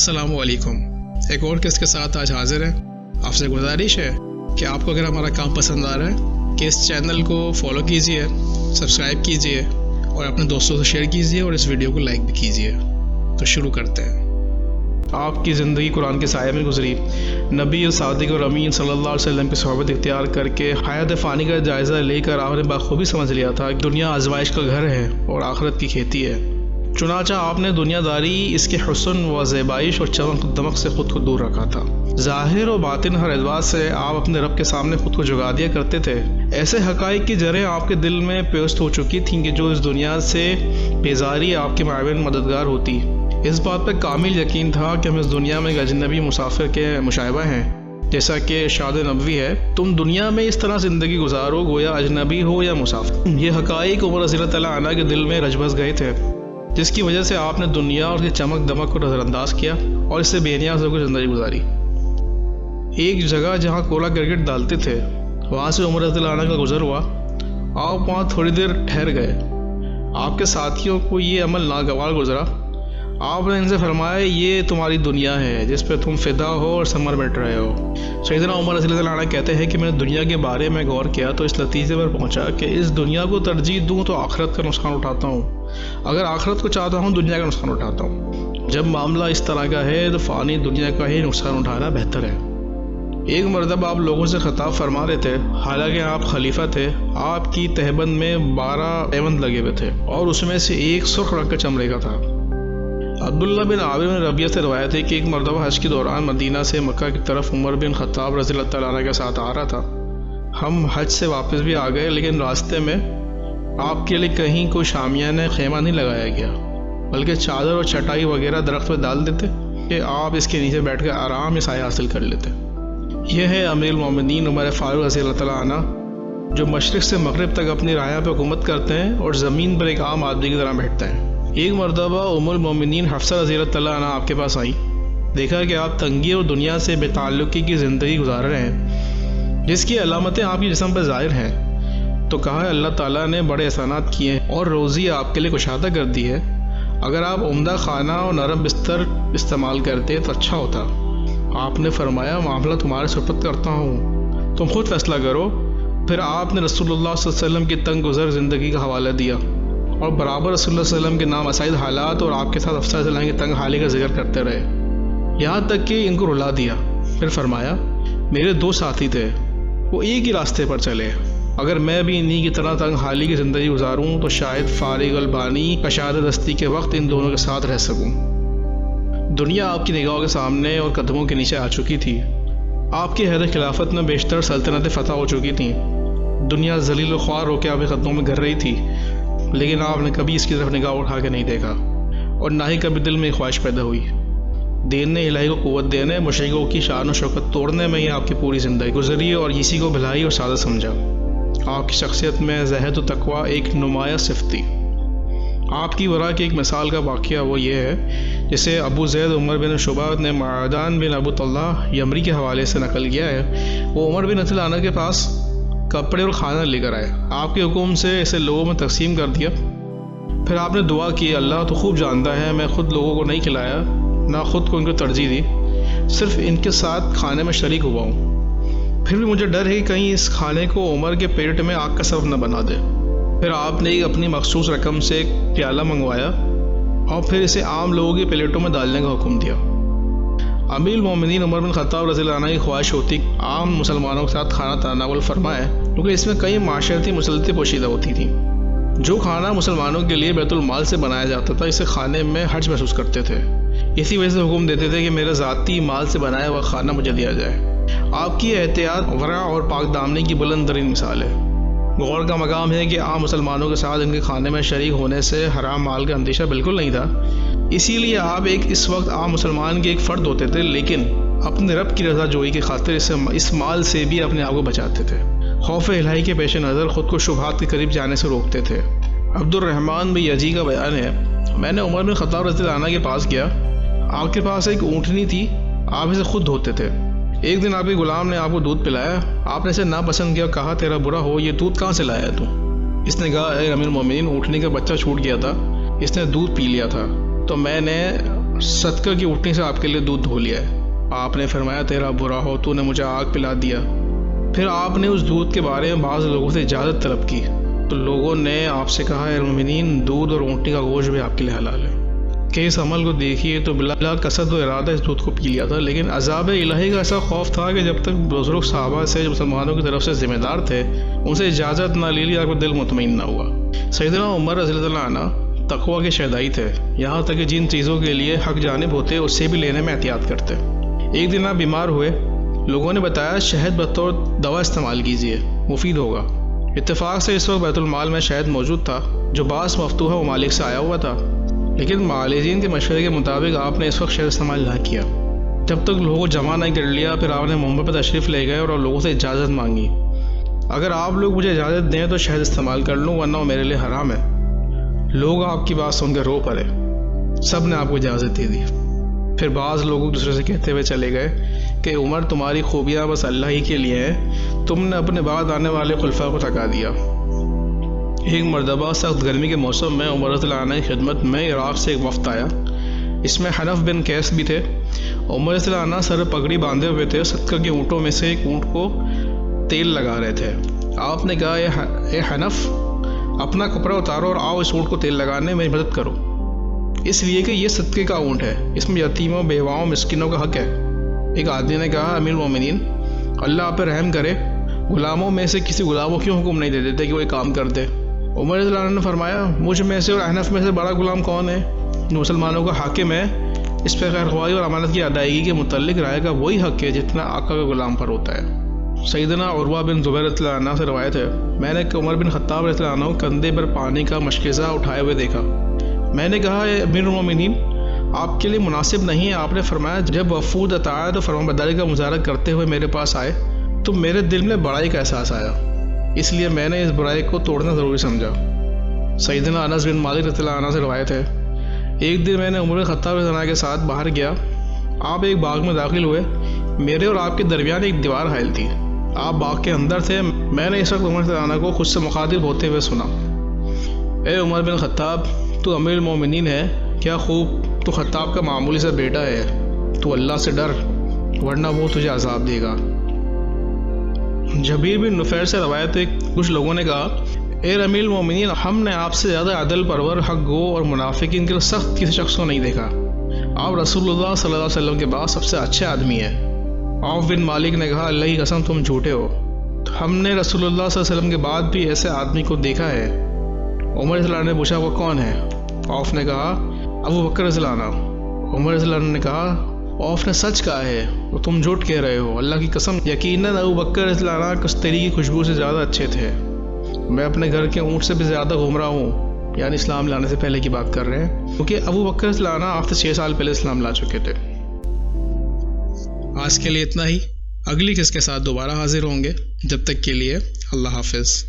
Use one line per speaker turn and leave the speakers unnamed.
अस्सलामु अलैकुम। एक और किस्त के साथ आज हाजिर हैं। आपसे गुजारिश है कि आपको अगर हमारा काम पसंद आ रहा है कि इस चैनल को फॉलो कीजिए, सब्सक्राइब कीजिए और अपने दोस्तों से शेयर कीजिए और इस वीडियो को लाइक भी कीजिए। तो शुरू करते हैं। आपकी ज़िंदगी कुरान के साये में गुजरी। नबी सादिक और अमीन सल्लल्लाहु अलैहि वसल्लम की सोहबत इख्तियार करके हयात फ़ानी का जायज़ा लेकर आपने बखूबी समझ लिया था कि दुनिया आजमाइश का घर है और आखिरत की खेती है। चुनाचा आपने दुनियादारी, इसके हुस्न व ज़ेबाइश और चमक दमक से ख़ुद को दूर रखा था। ज़ाहिर और बातिन हर एतबार से आप अपने रब के सामने ख़ुद को झुका दिया करते थे। ऐसे हक़ाइक़ की जड़ें आपके दिल में पेवस्त हो चुकी थीं कि जो इस दुनिया से बेजारी आपके मायन मददगार होती। इस बात पर कामिल यकीन था कि हम इस दुनिया में एक अजनबी मुसाफिर के मुशायबा हैं। जैसा कि इरशाद नबवी है, तुम दुनिया में इस तरह ज़िंदगी गुजारो गोया अजनबी हो या मुसाफिर। ये हक़ाइक़ उमर रज़ी अल्लाह तआला अन्हा के दिल में रच बस गए थे, जिसकी वजह से आपने दुनिया और उसकी चमक दमक को नज़रअंदाज किया और इससे बेनियाज़ होकर ज़िंदगी गुजारी। एक जगह जहाँ कोला गिरगिट डालते थे, वहाँ से उमर रज़ी अल्लाह अन्हा का गुज़र हुआ। आप वहाँ थोड़ी देर ठहर गए। आपके साथियों को ये अमल नागवार गुजरा। आपने इनसे फरमाया, ये तुम्हारी दुनिया है जिस पर तुम फ़िदा हो और समर मिट रहे हो। सैयदना उमर रज़ी अल्लाह अन्हु कहते हैं कि मैंने दुनिया के बारे में गौर किया तो इस नतीजे पर पहुंचा कि इस दुनिया को तरजीह दूं तो आखिरत का नुकसान उठाता हूँ, अगर आखिरत को चाहता हूँ दुनिया का नुकसान उठाता हूँ। जब मामला इस तरह का है तो फ़ानी दुनिया का ही नुकसान उठाना बेहतर है। एक मरतबा आप लोगों से खिताब फरमा रहे थे, हालांकि आप खलीफा थे। आपकी तहबंद में 12 पैबंद लगे हुए थे और उसमें से एक सुर्ख रंग का चमड़े का था। अब्दुल्ला बिन आमिर बिन रबिया से रवायत है कि एक मरतबा हज के दौरान मदीना से मक्का की तरफ उमर बिन खत्ताब रज़ी अल्लाह तआला अन्हु के साथ आ रहा था। हम हज से वापस भी आ गए, लेकिन रास्ते में आपके लिए कहीं कोई शामियाना खेमा नहीं लगाया गया, बल्कि चादर और चटाई वगैरह दरख्त पर डाल देते कि आप इसके नीचे बैठ कर आराम से साया हासिल कर लेते। यह है अमीरुल मोमिनीन उमर फारूक रज़ी अल्लाह तआला अन्हु, जो मशरिक़ से मगरिब तक अपनी राया पर हुकूमत करते हैं और ज़मीन पर एक आम आदमी की तरह बैठते हैं। एक मरतबा उम्मुल मोमिनीन हफ्सा रज़ी अल्लाह तआला अन्हा आपके पास आई। देखा कि आप तंगी और दुनिया से बेताल्लुकी की ज़िंदगी गुजार रहे हैं, जिसकी अलामतें आपके जिस्म पर ज़ाहिर हैं। तो कहा, अल्लाह ताला ने बड़े एहसानात किए हैं और रोज़ी आपके लिए कुशादा कर दी है। अगर आप उम्दा खाना और नरम बिस्तर इस्तेमाल करते तो अच्छा होता। आपने फरमाया, मामला तुम्हारे सुपुर्द करता हूँ, तुम खुद फैसला करो। फिर आपने रसूलुल्लाह सल्लल्लाहु अलैहि वसल्लम की तंग गुज़र ज़िंदगी का हवाला दिया और बराबर रसूलुल्लाह सल्लल्लाहु अलैहि वसल्लम के नाम असाइद हालात और आपके साथ अफसर सल्लल्लाहु की तंग हाली का जिक्र करते रहे, यहाँ तक कि इनको रुला दिया। फिर फरमाया, मेरे 2 साथी थे, वो एक ही रास्ते पर चले। अगर मैं भी इन्हीं की तरह तंग हाली की ज़िंदगी गुजारूँ तो शायद फारिग अलबानी कशाद दस्ती के वक्त इन दोनों के साथ रह सकूँ। दुनिया आपकी निगाहों के सामने और कदमों के नीचे आ चुकी थी। आपकी हैदर खिलाफत में बेशतर सल्तनतें फ़तह हो चुकी थीं। दुनिया जलील ख्वार होकर आपके कदमों में गिर रही थी, लेकिन आपने कभी इसकी तरफ निगाह उठा के नहीं देखा और ना ही कभी दिल में ख्वाहिश पैदा हुई। दीन इलाही को क़ुव्वत देने, मुशरिकों की शान और शौकत तोड़ने में ही आपकी पूरी ज़िंदगी गुजरी और इसी को भलाई और सादा समझा। आपकी शख्सियत में ज़हद और तक़वा एक नुमाया सिफ़त थी। आपकी वरा की एक मिसाल का वाक़या वो ये है, जिसे अबू ज़ैद उमर बिन शुबा ने मादान बिन अबू तल्लाह यमरी के हवाले से नकल किया है। वो उमर बिन अब्दुल अन्ना के पास कपड़े और खाना लेकर आए। आपके हुक्म से इसे लोगों में तकसीम कर दिया। फिर आपने दुआ की, अल्लाह तो खूब जानता है, मैं खुद लोगों को नहीं खिलाया, ना खुद को इनको तरजीह दी, सिर्फ इनके साथ खाने में शरीक हुआ हूँ। फिर भी मुझे डर है कि कहीं इस खाने को उमर के पेट में आग का सबब न बना दे। फिर आपने अपनी मखसूस रकम से एक प्याला मंगवाया और फिर इसे आम लोगों की प्लेटों में डालने का हुक्म दिया। अमीरुल मोमिनीन उमर बिन खत्ताब रज़ी अल्लाह अन्हु की ख्वाहिश होती आम मुसलमानों के साथ खाना तनावुल फरमाए, क्योंकि इसमें कई माशरती मुसलसलें पोशीदा होती थीं। जो खाना मुसलमानों के लिए बैतुल माल से बनाया जाता था, इसे खाने में हर्ज महसूस करते थे। इसी वजह से हुक्म देते थे कि मेरे ज़ाती माल से बनाया हुआ खाना मुझे दिया जाए। आपकी एहतियात, वरा और पाकदामनी की बुलंद तरीन मिसाल है। गौर का मकाम है कि आम मुसलमानों के साथ इनके खाने में शरीक होने से हराम माल का अंदेशा बिल्कुल नहीं था। इसीलिए आप इस वक्त आम मुसलमान के एक फ़र्द होते थे, लेकिन अपने रब की रज़ा जोई की खातिर इस माल से भी अपने आप को बचाते थे। खौफ इलाही के पेश नज़र ख़ुद को शुबहात के करीब जाने से रोकते थे। अब्दुर्रहमान बिन यजीद का बयान है, मैंने उमर बिन खत्ताब रज़ी अल्लाह अन्हु के पास गया। आपके पास एक ऊँटनी थी, आप इसे खुद धोते थे। एक दिन आपके गुलाम ने आपको दूध पिलाया, आपने इसे नापसंद किया, कहा तेरा बुरा हो, ये दूध कहाँ से लाया तू? इसने कहा, अमीरुल मोमिनीन, ऊँटनी का बच्चा छूट गया था, इसने दूध पी लिया था, तो मैंने صدقہ کی اونٹنی سے آپ کے لیے دودھ دھو لیا ہے۔ آپ نے فرمایا تیرا برا ہو، تو نے مجھے آگ پلا دیا۔ پھر آپ نے اس دودھ کے بارے میں بعض لوگوں سے اجازت طلب کی تو لوگوں نے آپ سے کہا اے مومنین، دودھ اور اونٹنی کا گوشت بھی آپ کے لیے حلال ہے۔ کہ اس عمل کو دیکھیے تو بلا قصد و ارادہ اس دودھ کو پی لیا تھا، لیکن عذاب الہی کا ایسا خوف تھا کہ جب تک بزرگ صحابہ سے جو مسلمانوں کی طرف سے ذمہ دار تھے ان سے اجازت نہ لے لی، آپ کو دل مطمئن نہ ہوا۔ سیدنا عمر رضی اللہ عنہ تقویٰ کے شہدائی تھے، یہاں تک کہ جن چیزوں کے لیے حق جانب ہوتے اس سے بھی لینے میں احتیاط کرتے۔ ایک دن آپ بیمار ہوئے، لوگوں نے بتایا شہد بطور دوا استعمال کیجیے، مفید ہوگا۔ اتفاق سے اس وقت بیت المال میں شہد موجود تھا جو بعض مفتوحہ ممالک سے آیا ہوا تھا، لیکن معالجین کے مشورے کے مطابق آپ نے اس وقت شہد استعمال نہ کیا۔ جب تک لوگوں کو جمع نہیں کر لیا، پھر آپ نے ممبر پر تشریف لے گئے اور لوگوں سے اجازت مانگی۔ اگر آپ لوگ مجھے اجازت دیں تو شہد استعمال کر لوں، ورنہ وہ میرے لیے حرام ہے۔ لوگ آپ کی بات سن کے رو پڑے، سب نے آپ کو اجازت دے دی۔ پھر بعض لوگ دوسرے سے کہتے ہوئے چلے گئے کہ عمر تمہاری خوبیاں بس اللہ ہی کے لیے ہیں، تم نے اپنے بعد آنے والے خلفاء کو تھکا دیا۔ ایک مرتبہ سخت گرمی کے موسم میں عمر رضی اللہ عنہ کی خدمت میں عراق سے ایک وفد آیا، اس میں حنف بن قیس بھی تھے۔ عمر رضی اللہ عنہ سر پگڑی باندھے ہوئے تھے، صدقہ کے اونٹوں میں سے ایک اونٹ کو تیل لگا رہے تھے۔ آپ نے کہا اے حنف، اپنا کپڑا اتارو اور آؤ اس اونٹ کو تیل لگانے میری مدد کرو، اس لیے کہ یہ صدقے کا اونٹ ہے، اس میں یتیموں، بیواؤں، مسکینوں کا حق ہے۔ ایک آدمی نے کہا امیر المومنین، اللہ آپ پہ رحم کرے، غلاموں میں سے کسی غلام کو کیوں حکم نہیں دے دیتے کہ وہ ایک کام کر دے؟ عمر رضی اللہ عنہ نے فرمایا مجھ میں سے اور احنف میں سے بڑا غلام کون ہے؟ جو مسلمانوں کا حاکم ہے، اس پہ خیر خواہی اور امانت کی ادائیگی کے متعلق رائے کا وہی حق ہے جتنا آقا کا غلام پر ہوتا ہے۔ سیدنا عروہ بن زبیر رضی اللہ عنہ سے روایت ہے، میں نے عمر بن خطاب رضی اللہ عنہ کندھے پر پانی کا مشکزہ اٹھائے ہوئے دیکھا۔ میں نے کہا اے امیر المومنین، آپ کے لیے مناسب نہیں ہے۔ آپ نے فرمایا جب وفود اطاعت اور فرمانبرداری کا مظاہرہ کرتے ہوئے میرے پاس آئے تو میرے دل میں بڑائی کا احساس آیا، اس لیے میں نے اس برائی کو توڑنا ضروری سمجھا۔ سیدنا انس بن مالک رضی اللہ عنہ سے روایت ہے، ایک دن میں نے عمر بن خطاب رضی اللہ عنہ کے ساتھ باہر گیا، آپ ایک باغ میں داخل ہوئے، میرے اور آپ کے درمیان ایک دیوار حائل تھی، آپ باغ کے اندر تھے۔ میں نے اس وقت عمر رضی اللہ عنہ کو خود سے مخاطب ہوتے ہوئے سنا، اے عمر بن خطاب، تو امیر المومنین ہے، کیا خوب، تو خطاب کا معمولی سا بیٹا ہے، تو اللہ سے ڈر ورنہ وہ تجھے عذاب دے گا۔ جبیر بن نفیر سے روایت ہے، کچھ لوگوں نے کہا اے امیر المومنین، ہم نے آپ سے زیادہ عدل پرور، حق گو اور منافقین کے سخت کسی شخص کو نہیں دیکھا، آپ رسول اللہ صلی اللہ علیہ وسلم کے بعد سب سے اچھے آدمی ہیں۔ عوف بن مالک نے کہا اللہ کی قسم تم جھوٹے ہو، ہم نے رسول اللہ صلی اللہ علیہ وسلم کے بعد بھی ایسے آدمی کو دیکھا ہے۔ عمر رضی اللہ عنہ نے پوچھا وہ کون ہے؟ عوف نے کہا ابو بکر رضی اللہ عنہ۔ عمر رضی اللہ عنہ نے کہا عوف نے سچ کہا ہے، وہ تم جھوٹ کہہ رہے ہو، اللہ کی قسم یقیناً ابو بکر رضی اللہ عنہ کستری کی خوشبو سے زیادہ اچھے تھے، میں اپنے گھر کے اونٹ سے بھی زیادہ گھوم رہا ہوں، یعنی اسلام لانے سے پہلے کی بات کر رہے ہیں، کیونکہ ابو بکر رضی اللہ عنہ آپ سے 6 سال پہلے اسلام لا چکے تھے۔ آج کے لیے اتنا ہی، اگلی قسط کے ساتھ دوبارہ حاضر ہوں گے، جب تک کے لیے اللہ حافظ۔